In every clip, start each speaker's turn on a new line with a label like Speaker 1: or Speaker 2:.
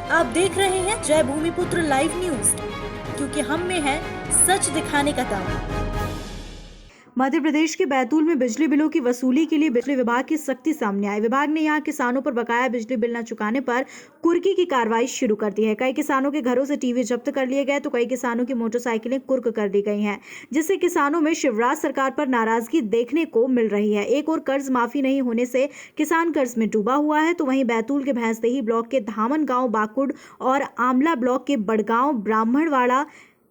Speaker 1: आप देख रहे हैं जय भूमिपुत्र लाइव न्यूज, क्योंकि हम में है सच दिखाने का दम। मध्य प्रदेश के बैतूल में बिजली बिलों की वसूली के लिए बिजली विभाग की सख्ती सामने आई। विभाग ने यहां किसानों पर बकाया बिजली बिल न चुकाने पर कुर्की की कार्रवाई शुरू कर दी है। कई किसानों के घरों से टीवी जब्त कर लिए गए तो कई किसानों की मोटरसाइकिलें कुर्क कर दी गई हैं, जिससे किसानों में शिवराज सरकार पर नाराजगी देखने को मिल रही है। एक और कर्ज माफी नहीं होने से किसान कर्ज में डूबा हुआ है, तो वहीं बैतूल के भैंसदेही ब्लॉक के धामन गांव बाकुड़ और आमला ब्लॉक के बड़गांव, ब्राह्मणवाड़ा,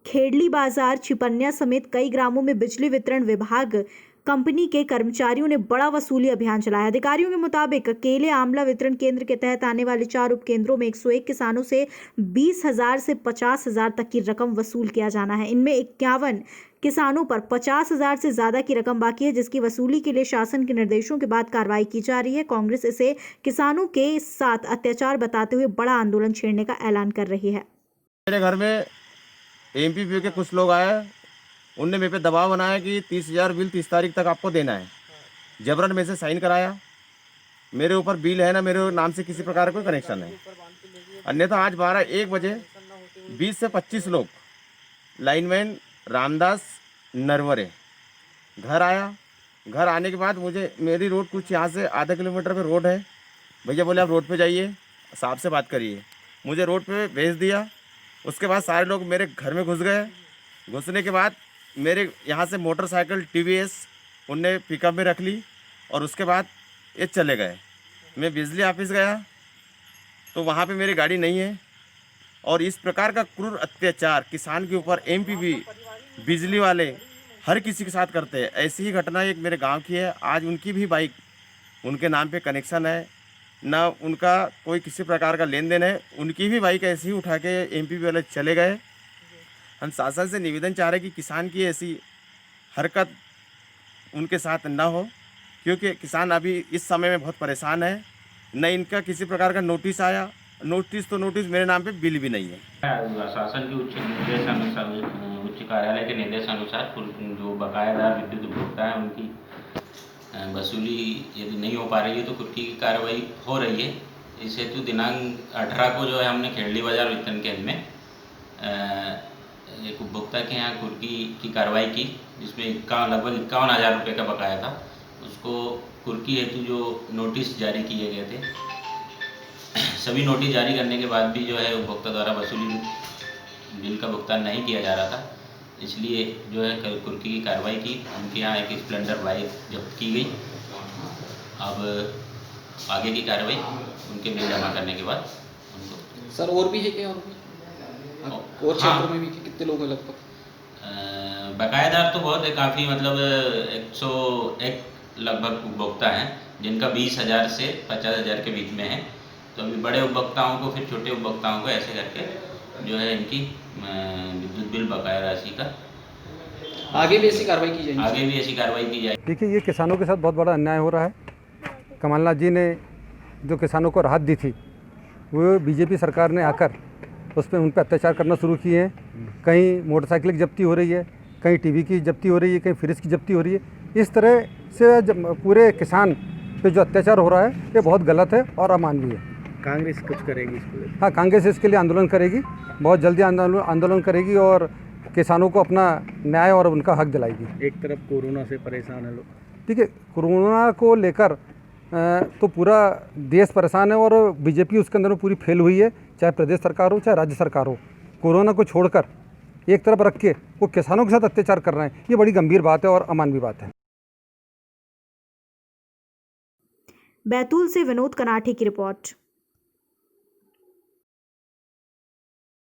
Speaker 1: खेड़ली बाजार, छिपन्या समेत कई ग्रामों में बिजली वितरण विभाग कंपनी के कर्मचारियों ने बड़ा वसूली अभियान चलाया। अधिकारियों के मुताबिक अकेले आमला वितरण केंद्र के तहत आने वाले 4 उपकेंद्रों में 101 किसानों से 20,000 से 50,000 तक की रकम वसूल किया जाना है। इनमें 51 किसानों पर 50,000 से ज्यादा की रकम बाकी है, जिसकी वसूली के लिए शासन के निर्देशों के बाद कार्रवाई की जा रही है। कांग्रेस इसे किसानों के साथ अत्याचार बताते हुए बड़ा आंदोलन छेड़ने का ऐलान कर रही है।
Speaker 2: मेरे घर में एमपीपी के कुछ लोग आए, उनने मेरे पे दबाव बनाया कि 30,000 बिल 30 तारीख तक आपको देना है। जबरन में से साइन कराया। मेरे ऊपर बिल है ना, मेरे नाम से किसी प्रकार का कोई कनेक्शन है। अन्यथा आज 12-1 बजे 20 से 25 लोग लाइनमैन रामदास नरवरे घर आया। घर आने के बाद मेरी रोड कुछ यहाँ से आधा किलोमीटर पे रोड है। भैया बोले आप रोड पे जाइए, साहब से बात करिए। मुझे रोड पे भेज दिया। उसके बाद सारे लोग मेरे घर में घुस गए। घुसने के बाद मेरे यहाँ से मोटरसाइकिल टीवीएस उनने पिकअप में रख ली और उसके बाद ये चले गए। मैं बिजली ऑफिस गया तो वहाँ पे मेरी गाड़ी नहीं है। और इस प्रकार का क्रूर अत्याचार किसान के ऊपर एमपीपी बिजली वाले हर किसी के साथ करते हैं। ऐसी ही घटना एक मेरे गांव की है। आज उनकी भी बाइक उनके नाम पे कनेक्शन है, ना उनका कोई किसी प्रकार का लेन देन है। उनकी भी बाइक ऐसी ही उठा के एमपीपी वाले चले गए। हम शासन से निवेदन चाह रहे हैं कि किसान की ऐसी हरकत उनके साथ ना हो, क्योंकि किसान अभी इस समय में बहुत परेशान है। न इनका किसी प्रकार का नोटिस आया, नोटिस मेरे नाम पे बिल भी नहीं है।
Speaker 3: शासन के उच्च कार्यालय के निर्देशानुसार जो बकायादार विद्युत उपभोक्ता है उनकी वसूली यदि नहीं हो पा रही है तो कुर्की की कार्रवाई हो रही है। इस हेतु दिनांक 18 को जो है हमने खेड़ली बाजार वितरण केंद्र में एक उपभोक्ता के यहाँ कुर्की की कार्रवाई की, जिसमें लगभग 51,000 रुपये का बकाया था। उसको कुर्की हेतु जो नोटिस जारी किए गए थे, सभी नोटिस जारी करने के बाद भी जो है उपभोक्ता द्वारा वसूली बिल का भुगतान नहीं किया जा रहा था। इसलिए जो है कल कुर्की की कार्रवाई की। उनके यहाँ एक स्प्लेंडर बाइक जब्त की गई। अब आगे की कार्रवाई उनके बिल जमा करने के बाद उनको।
Speaker 4: सर और भी है क्या? और क्षेत्रों में भी कितने लोग हैं लगभग?
Speaker 3: बकायेदार तो बहुत है, काफ़ी, मतलब 101 लगभग उपभोक्ता हैं जिनका 20,000 से 50,000 के बीच में है। तो अभी बड़े उपभोक्ताओं को, फिर छोटे उपभोक्ताओं को ऐसे करके जो है इनकी विद्युत बिल बकाया राशि का
Speaker 4: आगे भी ऐसी कार्रवाई की जाएगी।
Speaker 3: आगे भी ऐसी कार्रवाई की जाएगी।
Speaker 5: देखिए, ये किसानों के साथ बहुत बड़ा अन्याय हो रहा है। कमलनाथ जी ने जो किसानों को राहत दी थी, वो बीजेपी सरकार ने आकर उन पर अत्याचार करना शुरू किए हैं। कहीं मोटरसाइकिल की जब्ती हो रही है, कहीं टीवी की जब्ती हो रही है, कहीं फ्रिज की जब्ती हो रही है। इस तरह से पूरे किसान पे जो अत्याचार हो रहा है, ये बहुत गलत है और अमानवीय है।
Speaker 6: कांग्रेस कुछ करेगी इसके लिए?
Speaker 5: हाँ, कांग्रेस इसके लिए आंदोलन करेगी, बहुत जल्दी आंदोलन करेगी और किसानों को अपना न्याय और उनका हक दिलाएगी।
Speaker 6: एक तरफ कोरोना से परेशान है लोग।
Speaker 5: ठीक है, कोरोना को लेकर तो पूरा देश परेशान है और बीजेपी उसके अंदर में पूरी फेल हुई है, चाहे प्रदेश सरकार हो चाहे राज्य सरकार हो। कोरोना को छोड़कर एक तरफ रख के वो किसानों के साथ अत्याचार कर रहे हैं, ये बड़ी गंभीर बात है और अमानवीय बात है।
Speaker 1: बैतूल से विनोद कनाठी की रिपोर्ट।